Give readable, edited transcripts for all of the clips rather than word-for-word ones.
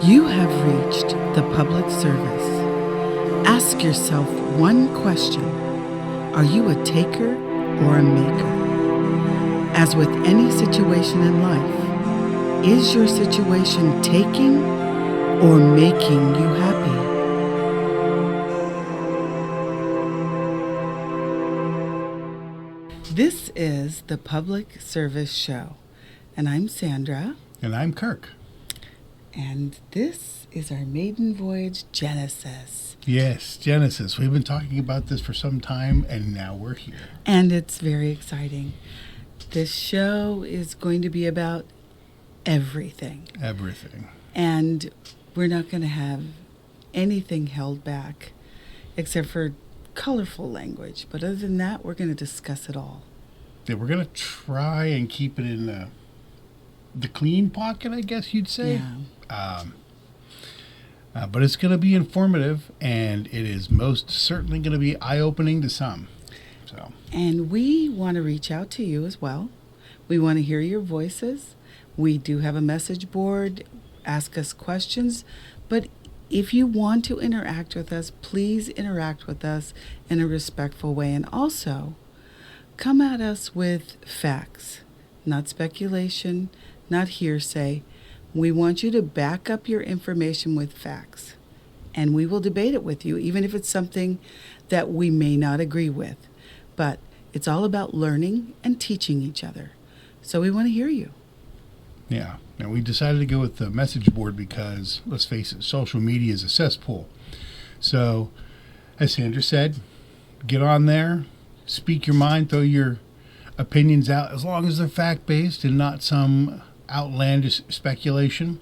You have reached the public service. Ask yourself one question. Are you a taker or a maker? As with any situation in life, is your situation taking or making you happy? This is the Public Service Show, and I'm Sandra. And I'm Kirk. And this is our maiden voyage Genesis. Yes, Genesis. We've been talking about this for some time, and now we're here. And it's very exciting. This show is going to be about everything. Everything. And we're not going to have anything held back except for colorful language. But other than that, we're going to discuss it all. Yeah, we're going to try and keep it in the clean pocket, I guess you'd say. Yeah. But it's going to be informative, and it is most certainly going to be eye-opening to some. And we want to reach out to you as well. We want to hear your voices. We do have a message board. Ask us questions. But if you want to interact with us, please interact with us in a respectful way. And also, come at us with facts, not speculation, not hearsay. We want you to back up your information with facts. And we will debate it with you, even if it's something that we may not agree with. But it's all about learning and teaching each other. So we want to hear you. Yeah. And we decided to go with the message board because, let's face it, social media is a cesspool. So, as Sandra said, get on there, speak your mind, throw your opinions out, as long as they're fact-based and not some outlandish speculation.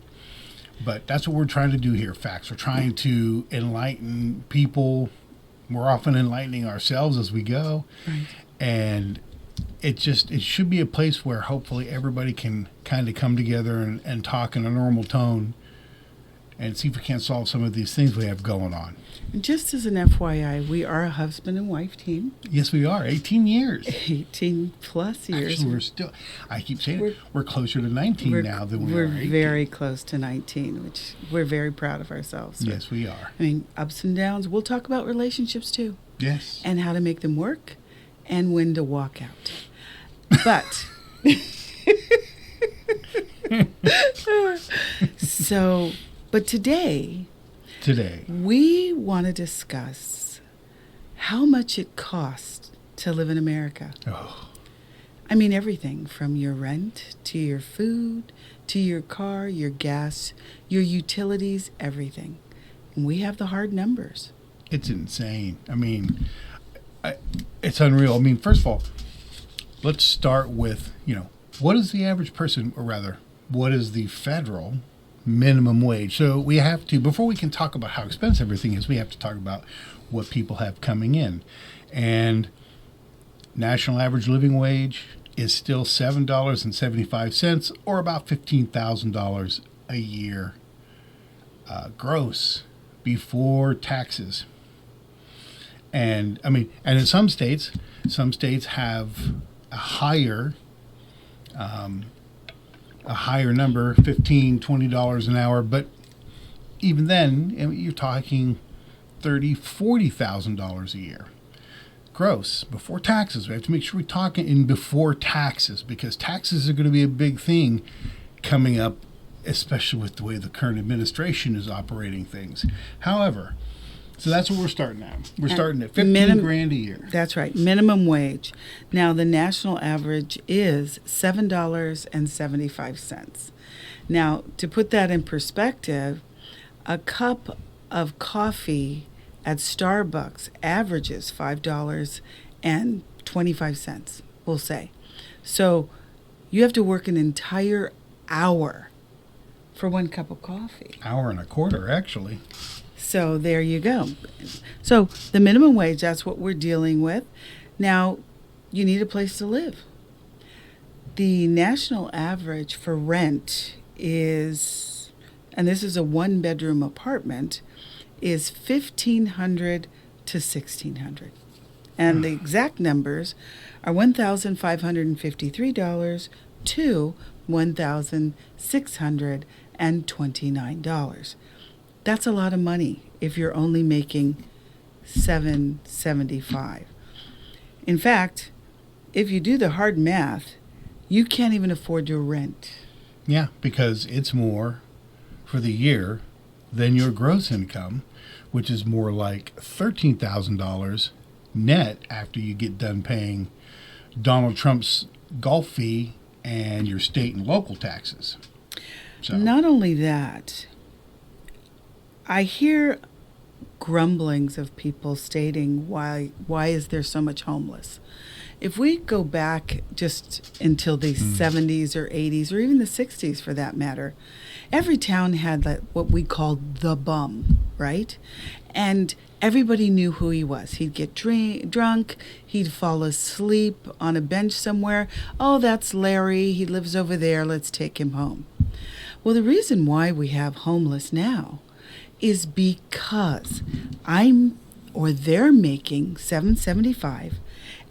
But that's what we're trying to do here, facts. We're trying to enlighten people. We're often enlightening ourselves as we go. Right. And it should be a place where hopefully everybody can kind of come together and talk in a normal tone and see if we can't solve some of these things we have going on. Just as an FYI, we are a husband and wife team. Yes, we are. 18 years. 18 plus years. Actually, I keep saying we're closer to 19 now than we are 18. We're very close to 19, which we're very proud of ourselves. Yes, we are. I mean, ups and downs. We'll talk about relationships too. Yes. And how to make them work and when to walk out. But but today we want to discuss how much it costs to live in America. Oh. I mean, everything from your rent to your food to your car, your gas, your utilities, everything. And we have the hard numbers. It's insane. I mean, it's unreal. I mean, first of all, let's start with, what is the average person, or rather, what is the federal minimum wage? So we have to, before we can talk about how expensive everything is, we have to talk about what people have coming in. And national average living wage is still $7.75, or about $15,000 a year gross before taxes. And I mean, and in some states have a higher number, $15, $20 an hour. But even then, you're talking $30,000, $40,000 a year gross before taxes. We have to make sure we talk in before taxes, because taxes are going to be a big thing coming up, especially with the way the current administration is operating things. However, so that's what we're starting at. We're starting at $15,000 a year. That's right, minimum wage. Now, the national average is $7.75. Now, to put that in perspective, a cup of coffee at Starbucks averages $5.25, we'll say. So you have to work an entire hour for one cup of coffee. Hour and a quarter, actually. So there you go. So the minimum wage, that's what we're dealing with. Now, you need a place to live. The national average for rent is, and this is a one-bedroom apartment, is $1,500 to $1,600. And the exact numbers are $1,553 to $1,600 $729. That's a lot of money if you're only making $775. In fact, if you do the hard math, you can't even afford your rent. Yeah, because it's more for the year than your gross income, which is more like $13,000 net after you get done paying Donald Trump's golf fee and your state and local taxes. So. Not only that, I hear grumblings of people stating why is there so much homeless. If we go back just until the 70s or 80s or even the 60s for that matter, every town had what we called the bum, right? And everybody knew who he was. He'd get drunk, he'd fall asleep on a bench somewhere. Oh, that's Larry, he lives over there, let's take him home. Well, the reason why we have homeless now is because they're making $775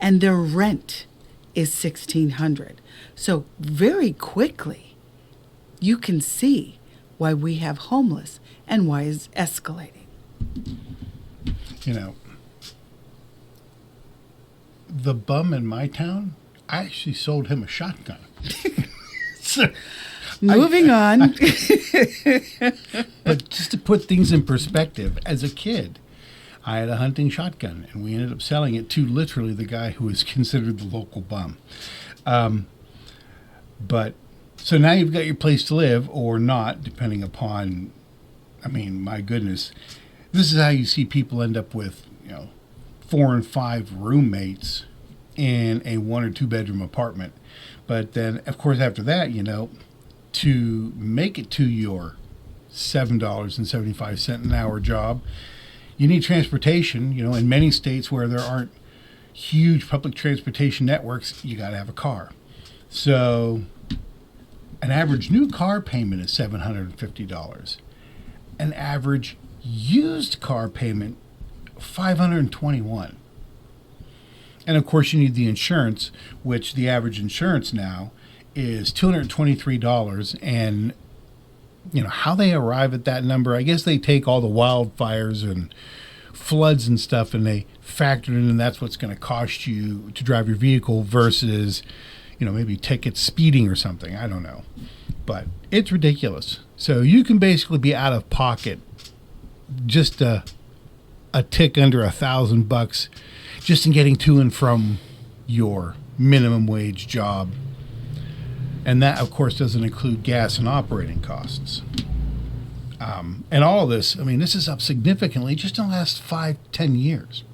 and their rent is $1,600. So very quickly, you can see why we have homeless and why it's escalating. You know, the bum in my town, I actually sold him a shotgun. So, Moving on. But just to put things in perspective, as a kid, I had a hunting shotgun, and we ended up selling it to literally the guy who was considered the local bum. But so now you've got your place to live or not, depending upon, I mean, my goodness, this is how you see people end up with, 4 and 5 roommates in a 1 or 2 bedroom apartment. But then, of course, after that, to make it to your $7.75 an hour job, you need transportation. In many states where there aren't huge public transportation networks, you got to have a car. So an average new car payment is $750. An average used car payment, $521. And of course, you need the insurance, which the average insurance now is $223. And how they arrive at that number, I guess they take all the wildfires and floods and stuff and they factor it in, and that's what's going to cost you to drive your vehicle versus maybe tickets, speeding or something. I don't know, but it's ridiculous. So you can basically be out of pocket just a tick under $1,000 just in getting to and from your minimum wage job. And that, of course, doesn't include gas and operating costs. And all of this, this is up significantly just in the last 5-10 years.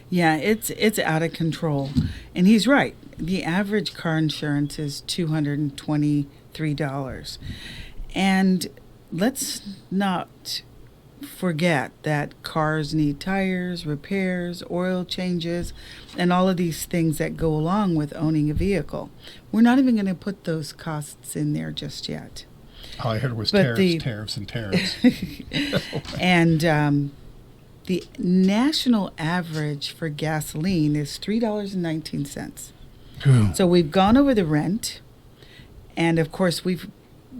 Yeah, it's out of control. And he's right. The average car insurance is $223. And let's not forget that cars need tires, repairs, oil changes, and all of these things that go along with owning a vehicle. We're not even going to put those costs in there just yet. All I heard was But tariffs, and tariffs. And the national average for gasoline is $3.19. So we've gone over the rent, and of course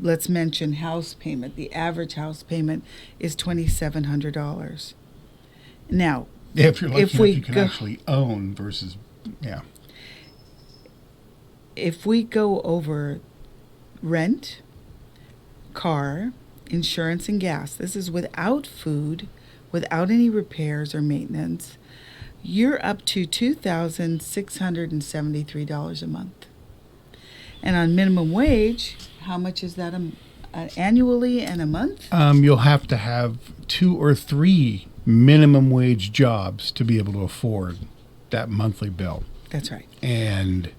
let's mention house payment. The average house payment is $2,700. Now, if you're lucky enough, you can actually own versus, yeah. If we go over rent, car, insurance, and gas, this is without food, without any repairs or maintenance, you're up to $2,673 a month. And on minimum wage, how much is that annually and a month? You'll have to have 2 or 3 minimum wage jobs to be able to afford that monthly bill. That's right. And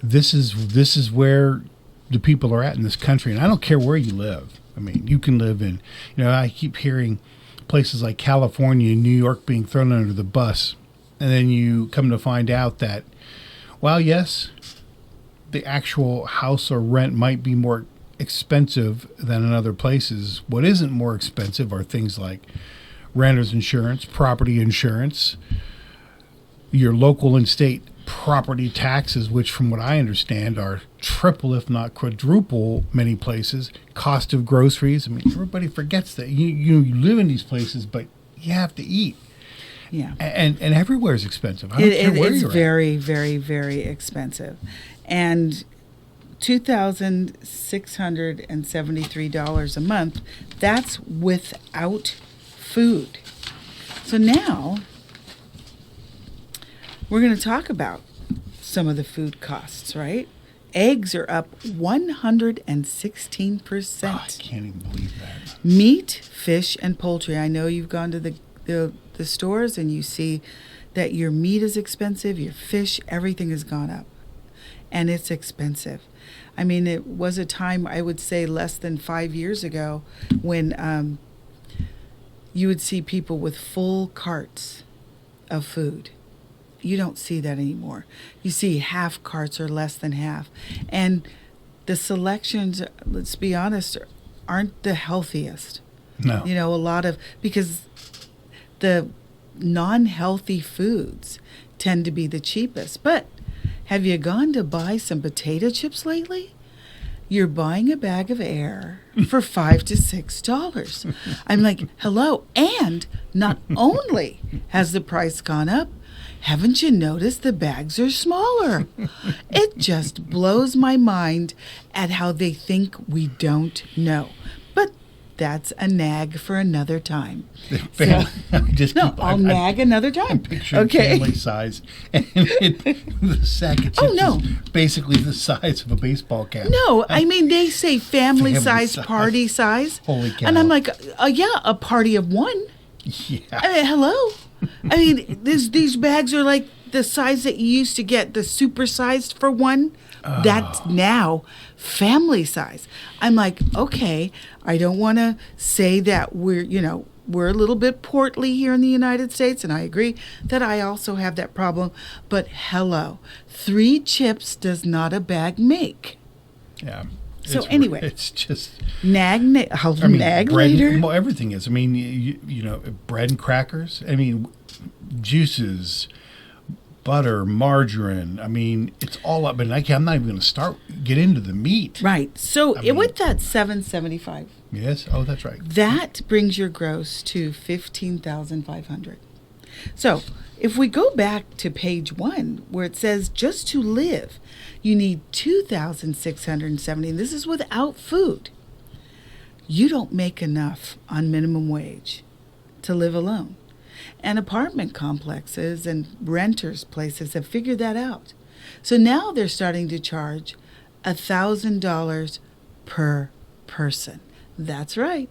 this is where the people are at in this country. And I don't care where you live. You can live in, I keep hearing places like California and New York being thrown under the bus. And then you come to find out that, well, yes, the actual house or rent might be more expensive than in other places. What isn't more expensive are things like renter's insurance, property insurance, your local and state property taxes, which from what I understand are triple, if not quadruple, many places. Cost of groceries. I mean, everybody forgets that you live in these places, but you have to eat. Yeah. And everywhere is expensive. I don't care where it's you're very, very, very expensive. And $2,673 a month, that's without food. So now we're going to talk about some of the food costs, right? Eggs are up 116%. Oh, I can't even believe that. Meat, fish, and poultry. I know you've gone to the stores and you see that your meat is expensive, your fish, everything has gone up. And it's expensive. I mean, it was a time, I would say less than 5 years ago, when you would see people with full carts of food. You don't see that anymore. You see half carts or less than half. And the selections, let's be honest, aren't the healthiest. No. You know, because the non-healthy foods tend to be the cheapest. But have you gone to buy some potato chips lately? You're buying a bag of air for $5 to $6. I'm like, hello. And not only has the price gone up, haven't you noticed the bags are smaller? It just blows my mind at how they think we don't know. But that's a nag for another time. I'll nag another time. I'm picturing family size, and the sack of chips is basically the size of a baseball cap. No, I mean, they say family size, party size. Holy cow. And I'm like, yeah, a party of one. Yeah. I mean, hello? I mean, these bags are like the size that you used to get, the super sized for one. Oh. That's now family size. I'm like, okay, I don't want to say that we're a little bit portly here in the United States, and I agree that I also have that problem. But hello, 3 chips does not a bag make. Yeah. So anyway, it's just nag bread, later. Well, everything is. I mean, you know, bread and crackers. I mean, juices, butter, margarine. I mean, it's all up. But I'm not even going to get into the meat. Right. So with that $775. Yes. Oh, that's right. That brings your gross to $15,500. So if we go back to page 1, where it says just to live, you need $2,670. This is without food. You don't make enough on minimum wage to live alone. And apartment complexes and renters places have figured that out. So now they're starting to charge $1,000 per person. That's right.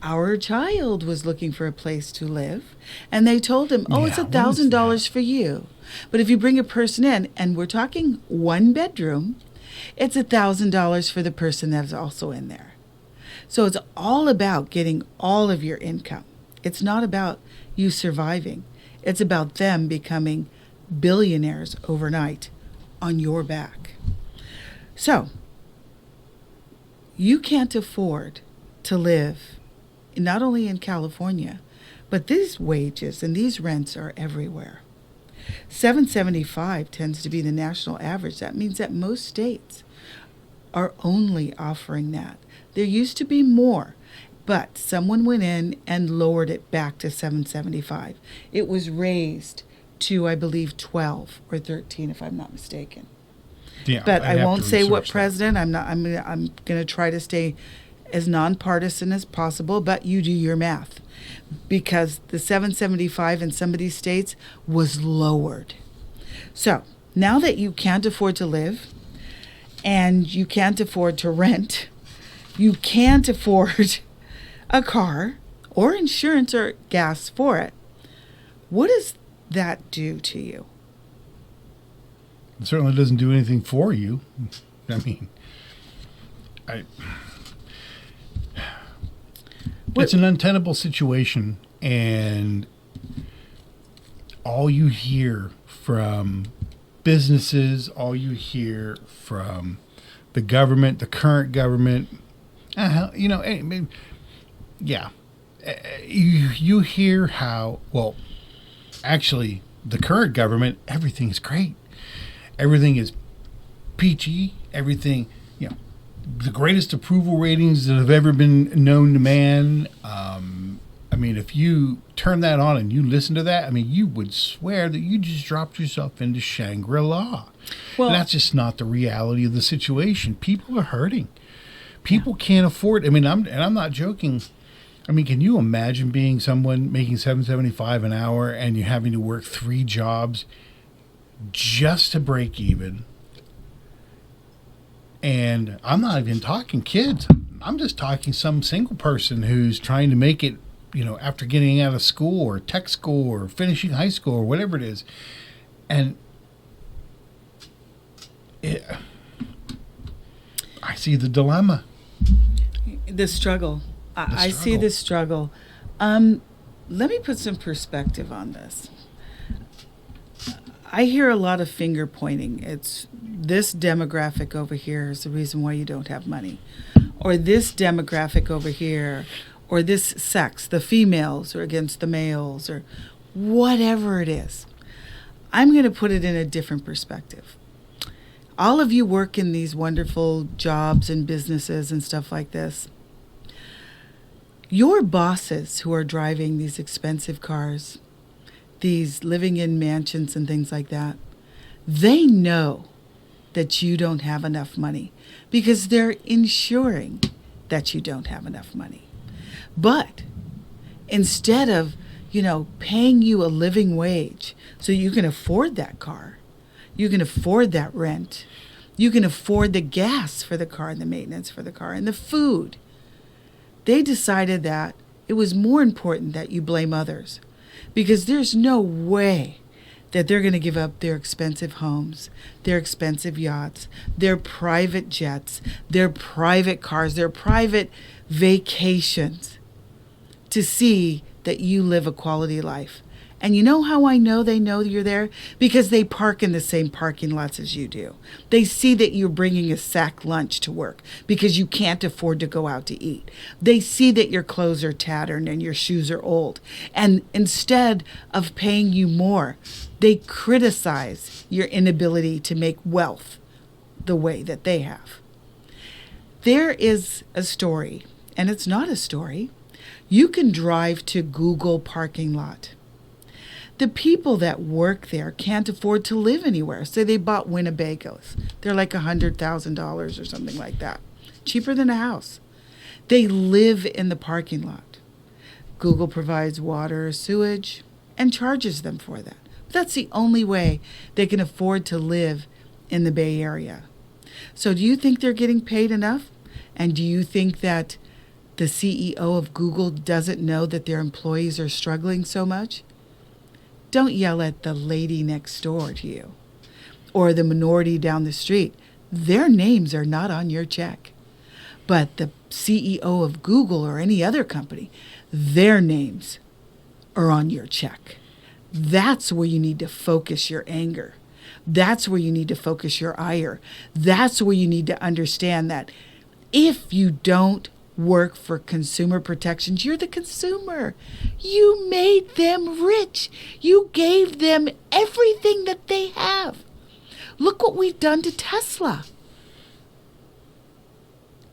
Our child was looking for a place to live, and they told him, it's $1,000 for you. But if you bring a person in, and we're talking 1 bedroom, it's $1,000 for the person that's also in there. So it's all about getting all of your income. It's not about you surviving. It's about them becoming billionaires overnight on your back. So you can't afford to live not only in California, but these wages and these rents are everywhere. $775 tends to be the national average. That means that most states are only offering that. There used to be more, but someone went in and lowered it back to $775. It was raised to, I believe, 12 or 13, if I'm not mistaken. Yeah, but I won't say what president. I'm going to try to stay as nonpartisan as possible, but you do your math, because the $775 in some of these states was lowered. So now that you can't afford to live, and you can't afford to rent, you can't afford a car or insurance or gas for it, what does that do to you? It certainly doesn't do anything for you. I mean, it's an untenable situation, and all you hear from businesses, all you hear from the government, the current government, you hear how, well, actually, the current government, everything's great. everything is peachy, everything, the greatest approval ratings that have ever been known to man. I mean, if you turn that on and you listen to that, I mean, you would swear that you just dropped yourself into Shangri-La. Well, and that's just not the reality of the situation. People are hurting. People can't afford. I mean, I'm not joking. I mean, can you imagine being someone making $7.75 an hour and you're having to work 3 jobs just to break even? And I'm not even talking kids. I'm just talking some single person who's trying to make it, after getting out of school or tech school or finishing high school or whatever it is. And I see the dilemma. The struggle. I see the struggle. Let me put some perspective on this. I hear a lot of finger pointing. It's this demographic over here is the reason why you don't have money. Or this demographic over here, or this sex, the females are against the males, or whatever it is. I'm going to put it in a different perspective. All of you work in these wonderful jobs and businesses and stuff like this. Your bosses who are driving these expensive cars, these living in mansions and things like that, they know that you don't have enough money because they're ensuring that you don't have enough money. But instead of, paying you a living wage so you can afford that car, you can afford that rent, you can afford the gas for the car and the maintenance for the car and the food, they decided that it was more important that you blame others. Because there's no way that they're going to give up their expensive homes, their expensive yachts, their private jets, their private cars, their private vacations to see that you live a quality life. And you know how I know they know you're there? Because they park in the same parking lots as you do. They see that you're bringing a sack lunch to work because you can't afford to go out to eat. They see that your clothes are tattered and your shoes are old. And instead of paying you more, they criticize your inability to make wealth the way that they have. There is a story, and it's not a story. You can drive to Google parking lot. The people that work there can't afford to live anywhere, so they bought Winnebagos. They're like $100,000 or something like that. Cheaper than a house. They live in the parking lot. Google provides water, sewage, and charges them for that. That's the only way they can afford to live in the Bay Area. So do you think they're getting paid enough? And do you think that the CEO of Google doesn't know that their employees are struggling so much? Don't yell at the lady next door to you or the minority down the street. Their names are not on your check. But the CEO of Google or any other company, their names are on your check. That's where you need to focus your anger. That's where you need to focus your ire. That's where you need to understand that if you don't work for consumer protections, you're the consumer. You made them rich. You gave them everything that they have. Look what we've done to Tesla.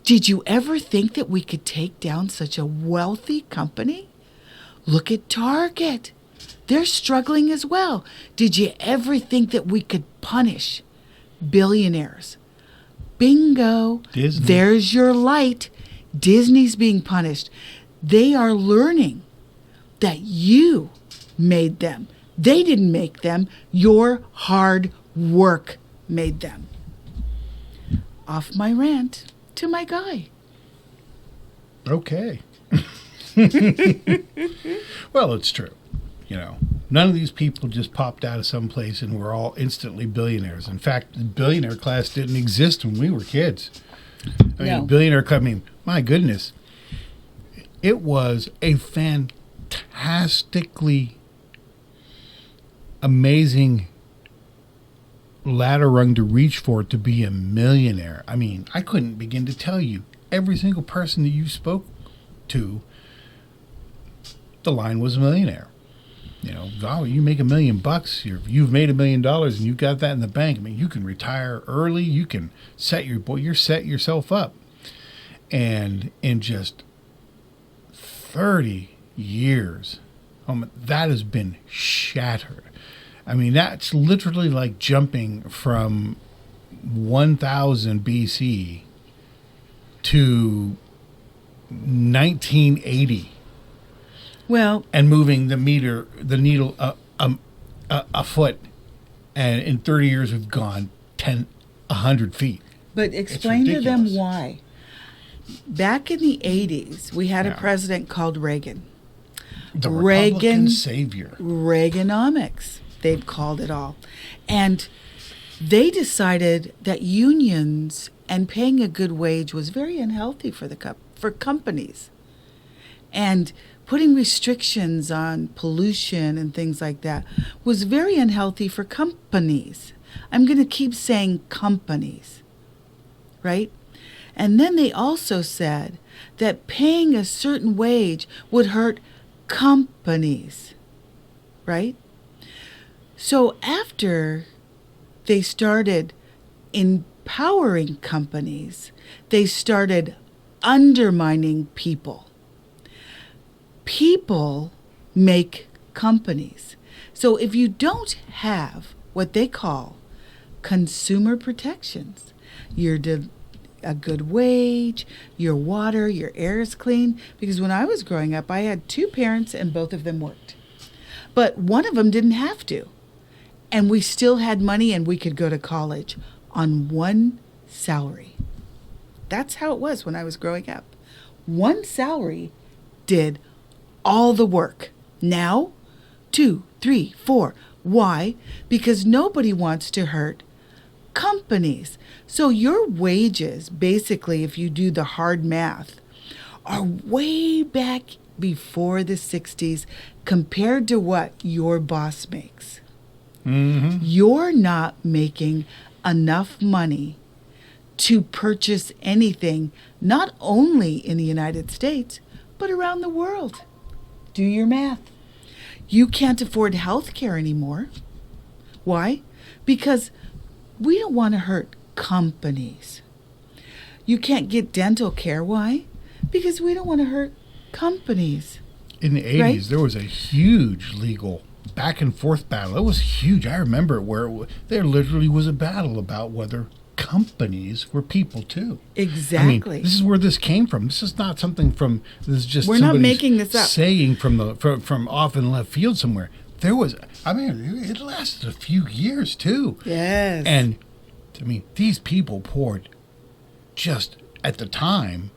Did you ever think that we could take down such a wealthy company? Look at Target. They're struggling as well. Did you ever think that we could punish billionaires? Bingo. Disney. There's your light. Disney's being punished. They are learning that you made them. They didn't make them. Your hard work made them. Off my rant to my guy. Okay. Well, it's true. None of these people just popped out of some place and were all instantly billionaires. In fact, the billionaire class didn't exist when we were kids. No. Billionaire class, my goodness. It was a fantastically amazing ladder rung to reach for to be a millionaire. I couldn't begin to tell you every single person that you spoke to, the line was a millionaire. wow, you make $1 million, you've made $1 million, and you've got that in the bank. I mean, you can retire early. You can set yourself up, and in just 30 years, that has been shattered. I mean, that's literally like jumping from 1000 BC to 1980. Well, and moving the needle a foot, and in 30 years we've gone 100 feet. but explain to them why. Back in the 80s, we had a president called Reagan. The Republican savior. Reaganomics, they've called it all. And they decided that unions and paying a good wage was very unhealthy for companies. And putting restrictions on pollution and things like that was very unhealthy for companies. I'm going to keep saying companies, right? And then they also said that paying a certain wage would hurt companies, right? So after they started empowering companies, they started undermining people. People make companies. So if you don't have what they call consumer protections, a good wage, your water, your air is clean. Because when I was growing up, I had 2 parents and both of them worked. But one of them didn't have to. And we still had money and we could go to college on one salary. That's how it was when I was growing up. One salary did all the work. Now, 2, 3, 4. Why? Because nobody wants to hurt companies. So your wages, basically, if you do the hard math, are way back before the 60s compared to what your boss makes. Mm-hmm. You're not making enough money to purchase anything, not only in the United States, but around the world. Do your math. You can't afford health care anymore. Why? Because we don't want to hurt companies. You can't get dental care. Why? Because we don't want to hurt companies. In the 80s, right? There was a huge legal back and forth battle. It was huge. I remember there literally was a battle about whether companies were people too. Exactly. I mean, this is where this came from. This is not something from. This is just we're not making this up. Saying from off in left field somewhere. There was. I mean, it lasted a few years too. Yes. And I mean, these people poured just at the time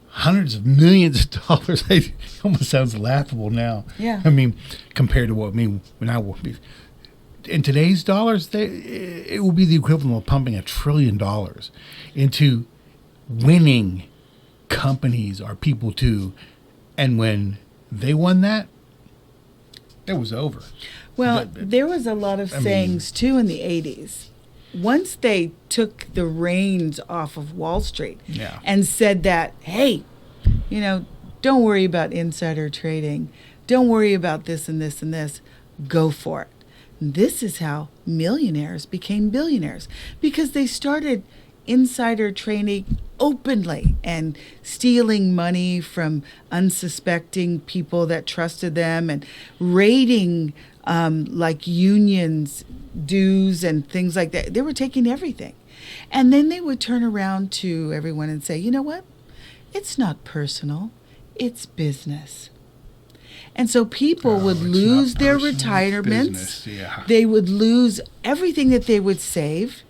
hundreds of millions of dollars. It almost sounds laughable now. Yeah. I mean, compared to what when I in today's dollars, it will be the equivalent of pumping $1 trillion into winning companies or people too. And when they won that, it was over. Well, there was a lot of sayings too in the 80s. Once they took the reins off of Wall Street and said that, hey, don't worry about insider trading. Don't worry about this and this and this. Go for it. This is how millionaires became billionaires, because they started insider trading openly and stealing money from unsuspecting people that trusted them and raiding like unions, dues and things like that. They were taking everything. And then they would turn around to everyone and say, you know what? It's not personal. It's business. And so people would lose their retirements. Yeah. They would lose everything that they would save.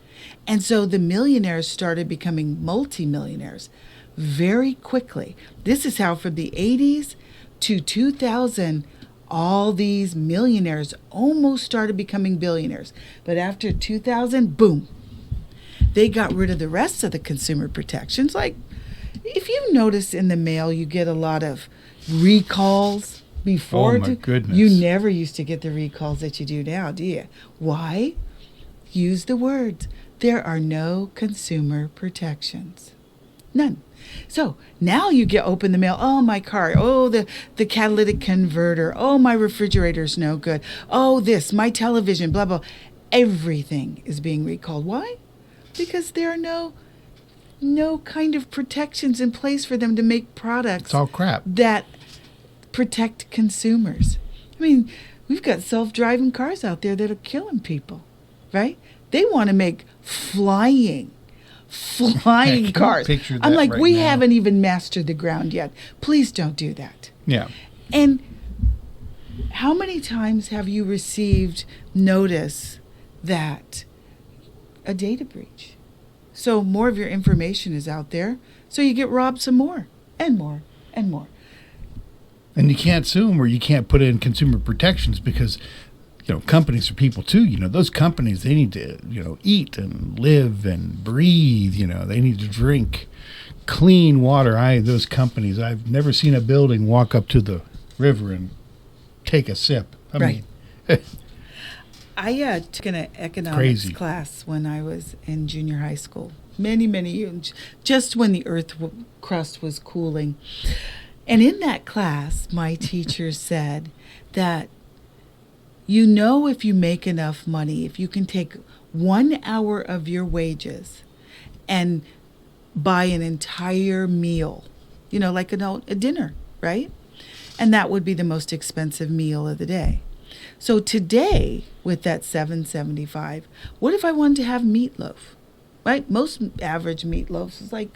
And so the millionaires started becoming multimillionaires very quickly. This is how from the 80s to 2000, all these millionaires almost started becoming billionaires. But after 2000, boom, they got rid of the rest of the consumer protections. Like if you notice in the mail, you get a lot of recalls. Before, oh my goodness. You never used to get the recalls that you do now, do you? Why? Use the words. There are no consumer protections. None. So now you get open the mail. Oh, my car. Oh, the catalytic converter. Oh, my refrigerator's no good. Oh, this, my television, blah, blah. Everything is being recalled. Why? Because there are no kind of protections in place for them to make products. It's all crap. That protect consumers. I mean, we've got self-driving cars out there that are killing people, right? They want to make flying cars. I'm like, we haven't even mastered the ground yet. Please don't do that. Yeah. And how many times have you received notice that a data breach? So more of your information is out there, so you get robbed some more and more and more. And you can't sue them, or you can't put in consumer protections because, companies are people too. Those companies, they need to, eat and live and breathe. They need to drink clean water. Those companies, I've never seen a building walk up to the river and take a sip. Right. I took an economics class when I was in junior high school. Many years, just when the earth crust was cooling. And in that class, my teacher said that if you make enough money, if you can take 1 hour of your wages and buy an entire meal, like a dinner, right? And that would be the most expensive meal of the day. So today, with that $7.75, what if I wanted to have meatloaf, right? Most average meatloaf is like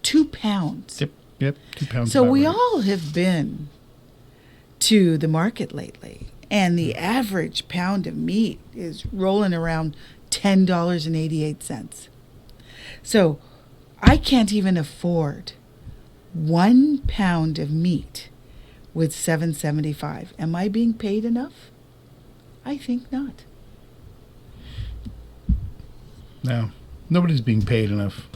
2 pounds. Yep, 2 pounds. So we all have been to the market lately, and the average pound of meat is rolling around $10.88. So I can't even afford 1 pound of meat with $7.75. Am I being paid enough? I think not. No, nobody's being paid enough.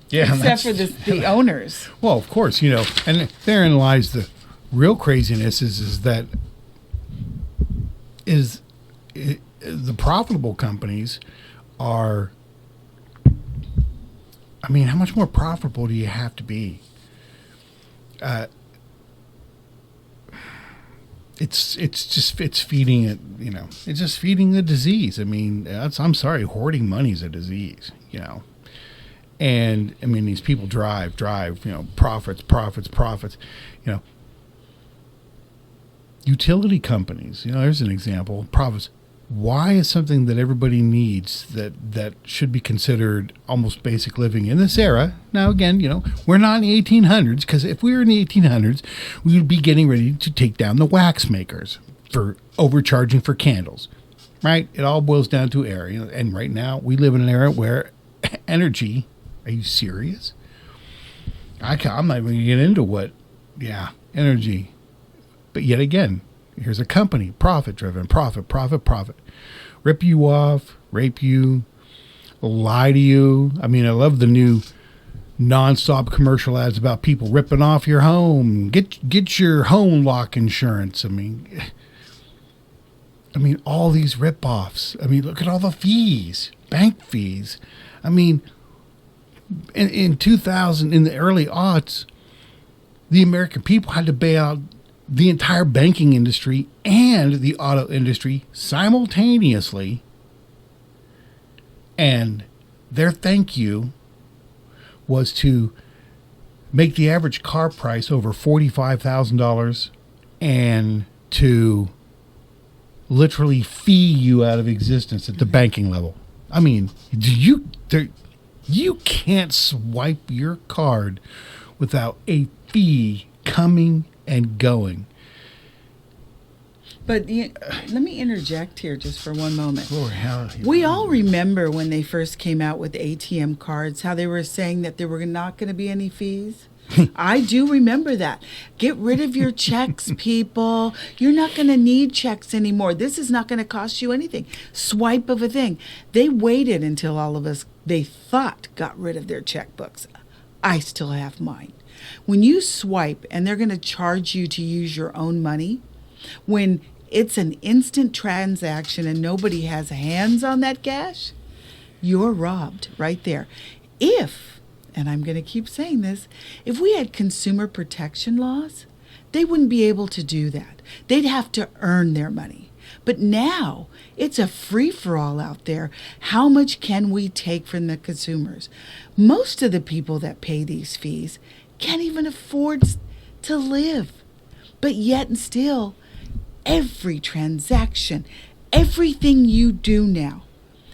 Yeah, except for the owners. Well, of course, and therein lies the real craziness is that the profitable companies are, how much more profitable do you have to be? It's feeding it, it's just feeding the disease. I'm sorry, hoarding money is a disease, And these people drive, profits. Utility companies, there's an example. Profits. Why is something that everybody needs that should be considered almost basic living in this era? Now, again, we're not in the 1800s, because if we were in the 1800s, we would be getting ready to take down the wax makers for overcharging for candles, right? It all boils down to air. And right now we live in an era where energy. Are you serious? I'm not even going to get into energy. But yet again, here's a company, profit-driven, profit. Rip you off, rape you, lie to you. I love the new nonstop commercial ads about people ripping off your home. Get your home lock insurance. All these rip-offs. Look at all the fees, bank fees. In 2000, in the early aughts, the American people had to bail out the entire banking industry and the auto industry simultaneously. And their thank you was to make the average car price over $45,000 and to literally fee you out of existence at the banking level. You can't swipe your card without a fee coming and going. But let me interject here just for one moment. Lord, we all remember when they first came out with ATM cards, how they were saying that there were not going to be any fees. I do remember that. Get rid of your checks, people. You're not going to need checks anymore. This is not going to cost you anything. Swipe of a thing. They waited until all of us, they thought, got rid of their checkbooks. I still have mine. When you swipe and they're going to charge you to use your own money, when it's an instant transaction and nobody has hands on that cash, you're robbed right there. if, and I'm going to keep saying this, if we had consumer protection laws, they wouldn't be able to do that. They'd have to earn their money. But now it's a free-for-all out there. How much can we take from the consumers? Most of the people that pay these fees can't even afford to live. But yet and still, every transaction, everything you do now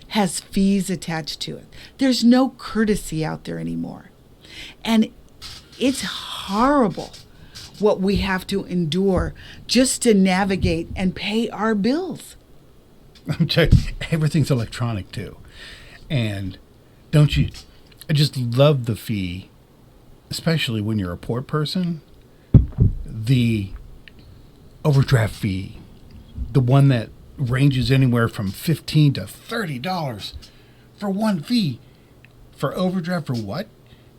has fees attached to it. There's no courtesy out there anymore. And it's horrible what we have to endure just to navigate and pay our bills. I'm telling you, everything's electronic too. And don't you, I just love the fee, especially when you're a poor person, the overdraft fee, the one that ranges anywhere from $15 to $30 for one fee. For overdraft for what?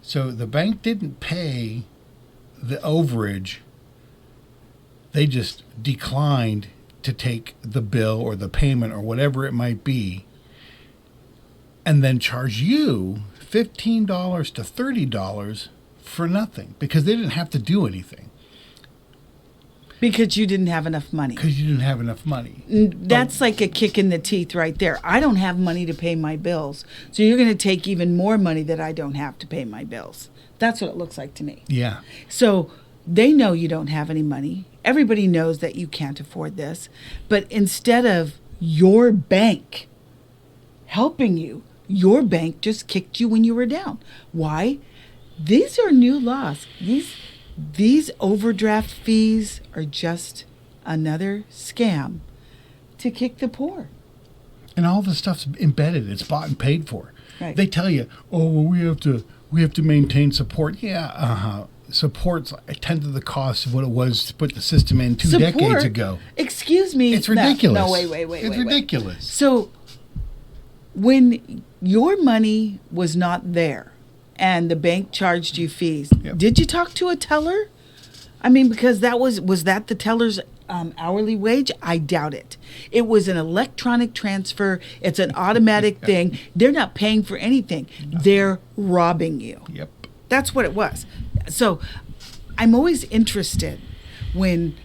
So the bank didn't pay the overage. They just declined to take the bill or the payment or whatever it might be, and then charge you $15 to $30 for nothing because they didn't have to do anything. Because you didn't have enough money. Because you didn't have enough money. That's like a kick in the teeth right there. I don't have money to pay my bills. So you're going to take even more money that I don't have to pay my bills. That's what it looks like to me. Yeah. So they know you don't have any money. Everybody knows that you can't afford this. But instead of your bank helping you, your bank just kicked you when you were down. Why? These are new laws. These overdraft fees are just another scam to kick the poor. And all the stuff's embedded. It's bought and paid for. Right. They tell you, oh, well, we have to maintain support. Yeah, support's a tenth of the cost of what it was to put the system in two decades ago. Excuse me. It's ridiculous. No, wait. It's ridiculous. So when your money was not there and the bank charged you fees, Yep. Did you talk to a teller? I mean, because was that the teller's hourly wage? I doubt it. It was an electronic transfer. It's an automatic thing. They're not paying for anything. No. They're robbing you. Yep. That's what it was. So I'm always interested when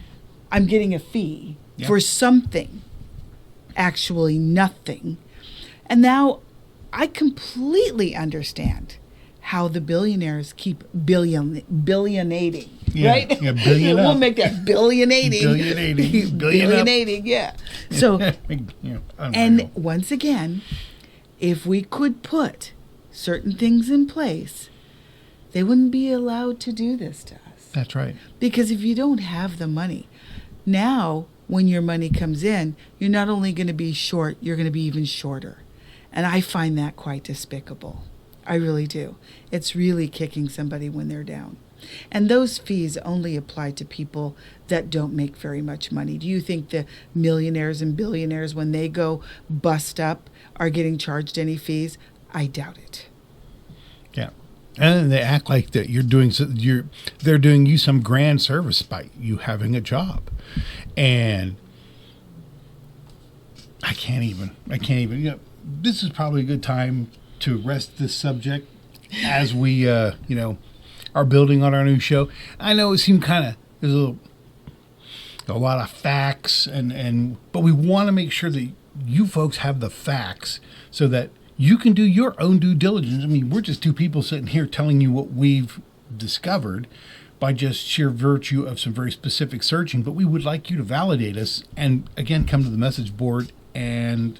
I'm getting a fee for something, actually nothing. And now I completely understand how the billionaires keep billionating, right? Yeah, billion We'll up. make that billionating. Billionating, yeah. So, Yeah, and once again, if we could put certain things in place, they wouldn't be allowed to do this to us. That's right. Because if you don't have the money, now when your money comes in, you're not only going to be short, you're going to be even shorter. And I find that quite despicable. I really do. It's really kicking somebody when they're down. And those fees only apply to people that don't make very much money. Do you think the millionaires and billionaires, when they go bust up, are getting charged any fees? I doubt it. Yeah. And then they act like that they're doing you some grand service by you having a job. And I can't even, this is probably a good time to rest this subject as we, are building on our new show. I know it seemed there's a lot of facts but we want to make sure that you folks have the facts so that you can do your own due diligence. I mean, we're just two people sitting here telling you what we've discovered by just sheer virtue of some very specific searching, but we would like you to validate us and, again, come to the message board and,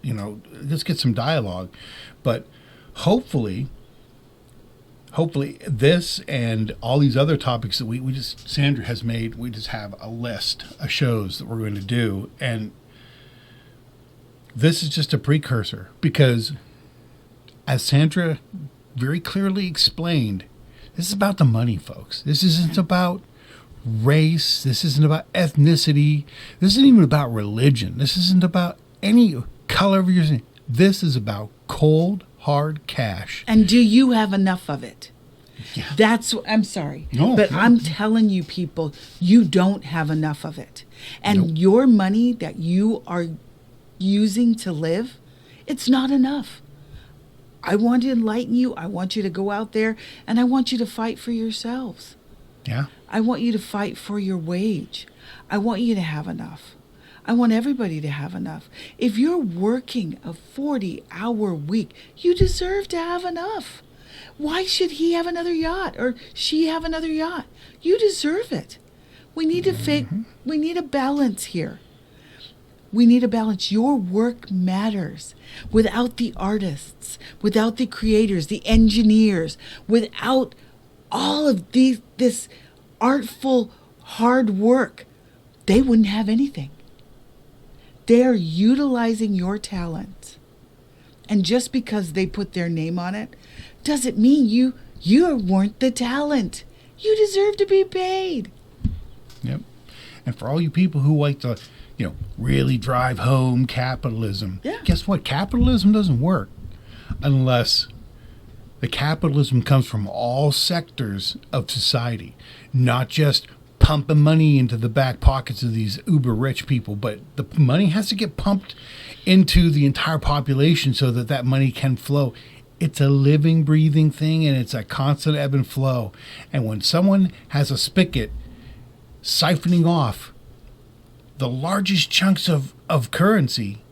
let's get some dialogue. But hopefully this and all these other topics that Sandra has made, we just have a list of shows that we're going to do. And this is just a precursor because, as Sandra very clearly explained, this is about the money, folks. This isn't about race. This isn't about ethnicity. This isn't even about religion. This isn't about any color of your skin. This is about cold, hard cash. And do you have enough of it? Yeah. I'm sorry. No, but no. I'm telling you people, you don't have enough of it. And Nope. your money that you are using to live, it's not enough. I want to enlighten you. I want you to go out there and I want you to fight for yourselves. Yeah. I want you to fight for your wage. I want you to have enough. I want everybody to have enough. If you're working a 40-hour week, you deserve to have enough. Why should he have another yacht or she have another yacht? You deserve it. We need we need a balance here. We need a balance. Your work matters. Without the artists, without the creators, the engineers, without all of this artful hard work, they wouldn't have anything. They're utilizing your talent. And just because they put their name on it doesn't mean you weren't the talent. You deserve to be paid. Yep. And for all you people who like to, really drive home capitalism, guess what? Capitalism doesn't work unless the capitalism comes from all sectors of society, not just pumping money into the back pockets of these uber rich people, but the money has to get pumped into the entire population so that money can flow. It's a living, breathing thing, and it's a constant ebb and flow. And when someone has a spigot siphoning off the largest chunks of currency,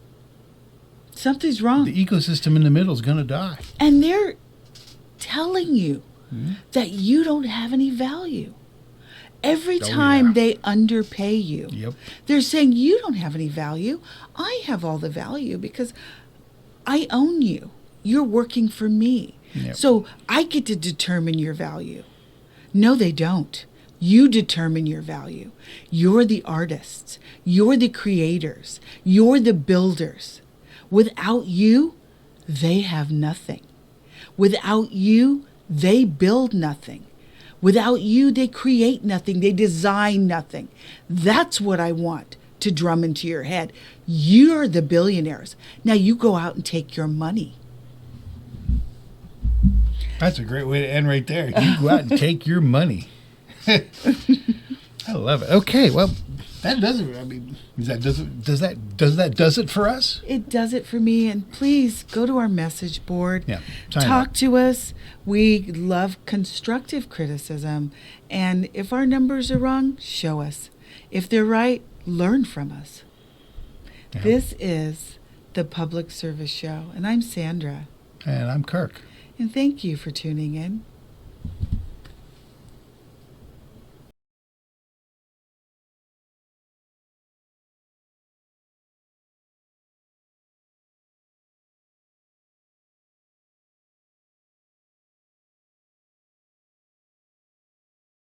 something's wrong. The ecosystem in the middle is going to die. And they're telling you that you don't have any value. Every time they underpay you, they're saying you don't have any value. I have all the value because I own you. You're working for me. So I get to determine your value. No, they don't. You determine your value. You're the artists. You're the creators. You're the builders. Without you, they have nothing. Without you, they build nothing. Without you, they create nothing. They design nothing. That's what I want to drum into your head. You're the billionaires. Now you go out and take your money. That's a great way to end right there. You go out and take your money. I love it. Okay, well, that does it. I mean, does it for us? It does it for me. And please go to our message board. Yeah, talk to us. We love constructive criticism. And if our numbers are wrong, show us. If they're right, learn from us. Yeah. This is the Public Service Show, and I'm Sandra. And I'm Kirk. And thank you for tuning in.